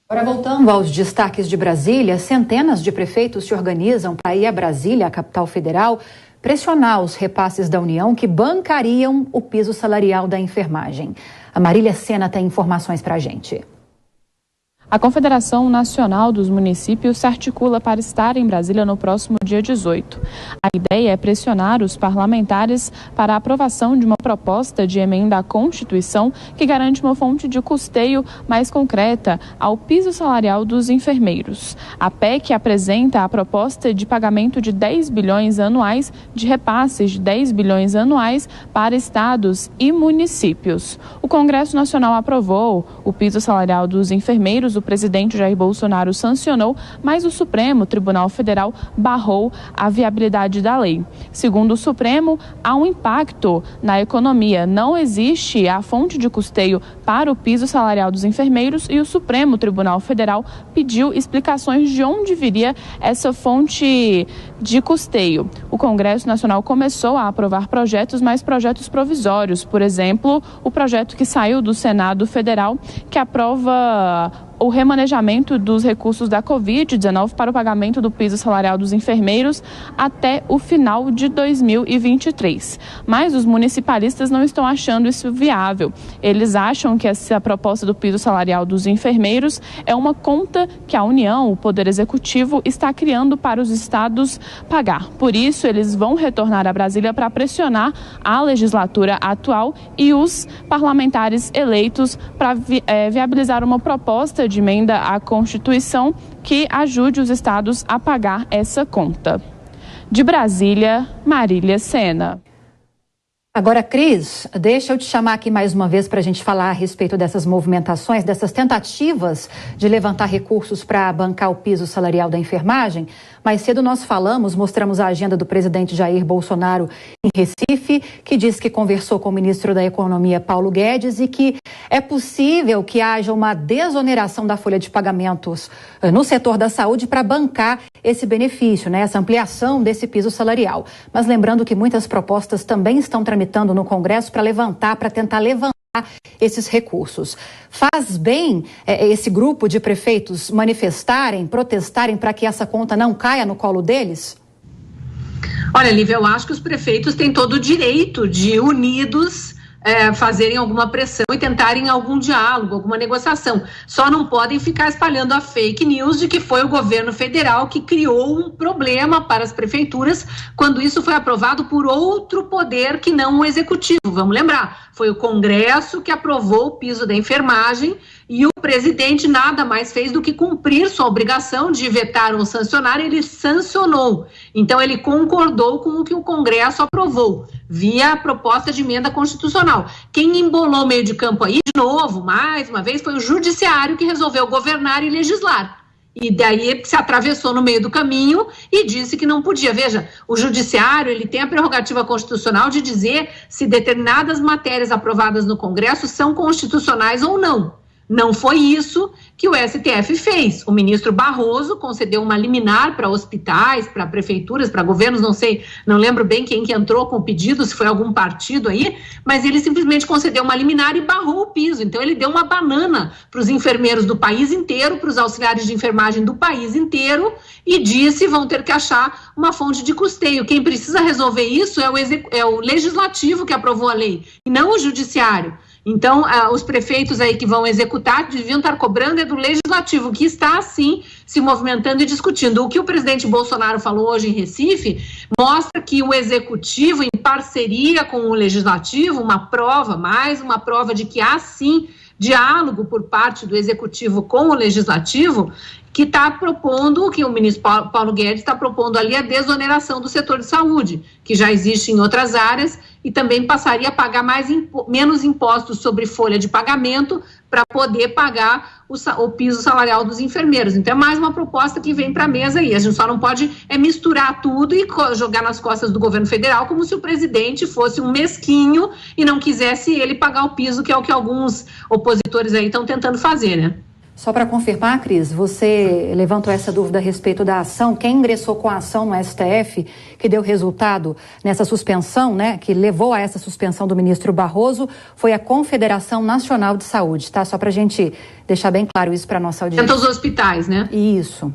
Agora, voltando aos destaques de Brasília, centenas de prefeitos se organizam para ir a Brasília, a capital federal, pressionar os repasses da União que bancariam o piso salarial da enfermagem. A Marília Sena tem informações para a gente. A Confederação Nacional dos Municípios se articula para estar em Brasília no próximo dia 18. A ideia é pressionar os parlamentares para a aprovação de uma proposta de emenda à Constituição que garante uma fonte de custeio mais concreta ao piso salarial dos enfermeiros. A PEC apresenta a proposta de pagamento de 10 bilhões anuais, de repasses de 10 bilhões anuais para estados e municípios. O Congresso Nacional aprovou o piso salarial dos enfermeiros. O presidente Jair Bolsonaro sancionou, mas o Supremo Tribunal Federal barrou a viabilidade da lei. Segundo o Supremo, há um impacto na economia. Não existe a fonte de custeio para o piso salarial dos enfermeiros e o Supremo Tribunal Federal pediu explicações de onde viria essa fonte de custeio. O Congresso Nacional começou a aprovar projetos, mas projetos provisórios. Por exemplo, o projeto que saiu do Senado Federal, que aprova o remanejamento dos recursos da Covid-19 para o pagamento do piso salarial dos enfermeiros até o final de 2023. Mas os municipalistas não estão achando isso viável. Eles acham que essa proposta do piso salarial dos enfermeiros é uma conta que a União, o Poder Executivo, está criando para os estados pagar. Por isso, eles vão retornar a Brasília para pressionar a legislatura atual e os parlamentares eleitos para viabilizar uma proposta de emenda à Constituição que ajude os estados a pagar essa conta. De Brasília, Marília Sena. Agora, Cris, deixa eu te chamar aqui mais uma vez para a gente falar a respeito dessas movimentações, dessas tentativas de levantar recursos para bancar o piso salarial da enfermagem. Mais cedo nós mostramos a agenda do presidente Jair Bolsonaro em Recife, que diz que conversou com o ministro da Economia, Paulo Guedes, e que é possível que haja uma desoneração da folha de pagamentos no setor da saúde para bancar esse benefício, né, essa ampliação desse piso salarial. Mas lembrando que muitas propostas também estão tramitando no Congresso para tentar levantar esses recursos. Faz bem esse grupo de prefeitos manifestarem, protestarem para que essa conta não caia no colo deles? Olha, Lívia, eu acho que os prefeitos têm todo o direito de, unidos, fazerem alguma pressão e tentarem algum diálogo, alguma negociação. Só não podem ficar espalhando a fake news de que foi o governo federal que criou um problema para as prefeituras, quando isso foi aprovado por outro poder que não o executivo. Vamos lembrar, foi o Congresso que aprovou o piso da enfermagem e o presidente nada mais fez do que cumprir sua obrigação de vetar ou sancionar. Ele sancionou. Então, ele concordou com o que o Congresso aprovou, via a proposta de emenda constitucional. Quem embolou o meio de campo aí, de novo, mais uma vez, foi o Judiciário que resolveu governar e legislar. E daí se atravessou no meio do caminho e disse que não podia. Veja, o Judiciário, ele tem a prerrogativa constitucional de dizer se determinadas matérias aprovadas no Congresso são constitucionais ou não. Não foi isso que o STF fez. O ministro Barroso concedeu uma liminar para hospitais, para prefeituras, para governos, não lembro bem quem que entrou com o pedido, se foi algum partido aí, mas ele simplesmente concedeu uma liminar e barrou o piso. Então ele deu uma banana para os enfermeiros do país inteiro, para os auxiliares de enfermagem do país inteiro e disse vão ter que achar uma fonte de custeio. Quem precisa resolver isso é o legislativo que aprovou a lei e não o judiciário. Então, os prefeitos aí que vão executar deviam estar cobrando do legislativo, que está, sim, se movimentando e discutindo. O que o presidente Bolsonaro falou hoje em Recife mostra que o executivo, em parceria com o legislativo, mais uma prova de que há, sim, diálogo por parte do executivo com o legislativo, que está propondo, que o ministro Paulo Guedes está propondo ali a desoneração do setor de saúde, que já existe em outras áreas, e também passaria a pagar menos impostos sobre folha de pagamento para poder pagar o piso salarial dos enfermeiros. Então é mais uma proposta que vem para a mesa aí. A gente só não pode misturar tudo e jogar nas costas do governo federal como se o presidente fosse um mesquinho e não quisesse ele pagar o piso, que é o que alguns opositores aí estão tentando fazer, né? Só para confirmar, Cris, você levantou essa dúvida a respeito da ação. Quem ingressou com a ação no STF, que deu resultado nessa suspensão, né, que levou a essa suspensão do ministro Barroso, foi a Confederação Nacional de Saúde, tá? Só para a gente deixar bem claro isso para a nossa audiência. Dentro dos hospitais, né? Isso.